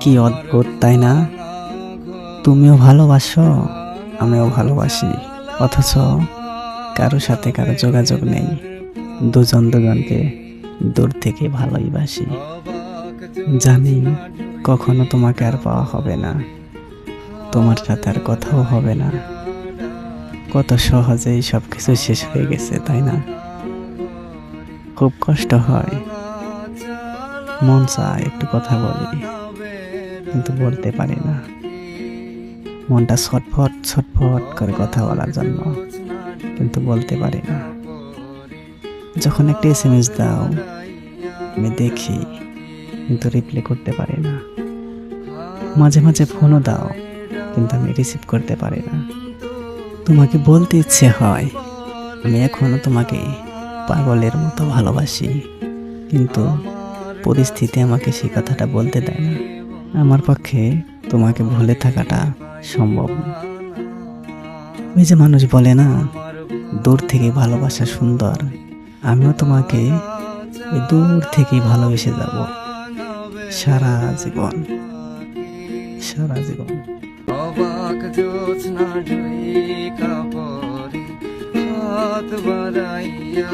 কি অদ্ভুত তাই না? তুমিও ভালোবাসো, আমিও ভালোবাসি, অথচ কারো সাথে কারো যোগাযোগ নেই। দুজন দুজনকে দূর থেকে ভালোই বাসি। জানি কখনো তোমাকে আর পাওয়া হবে না, তোমার সাথে আর কথাও হবে না। কত সহজেই সবকিছু শেষ হয়ে গেছে তাই না? খুব কষ্ট হয়, মন চায় একটু কথা বলি, কিন্তু বলতে পারি না। মনটা ছটফট ছটফট করে কথা বলার জন্য, কিন্তু বলতে পারি না। যখন একটা এসএমএস দাও, আমি দেখি, কিন্তু রিপ্লাই করতে পারি না। মাঝে মাঝে ফোনও দাও, কিন্তু আমি রিসিভ করতে পারি না। তোমাকে বলতে ইচ্ছে হয়, আমি এখনো তোমাকে পাগলের মতো ভালোবাসি, কিন্তু পরিস্থিতি আমাকে সেই কথাটা বলতে দেয় না। আমার পক্ষে তোমাকে ভুলে থাকাটা সম্ভব না। ওই যে মানুষ বলে না, দূর থেকে ভালোবাসা সুন্দর, আমিও তোমাকে ওই দূর থেকেই ভালোবেসে যাব সারা জীবন, সারা জীবন। অবাক জ্যোৎস্না ঢুইকা পড়ে হাত বাড়াইয়া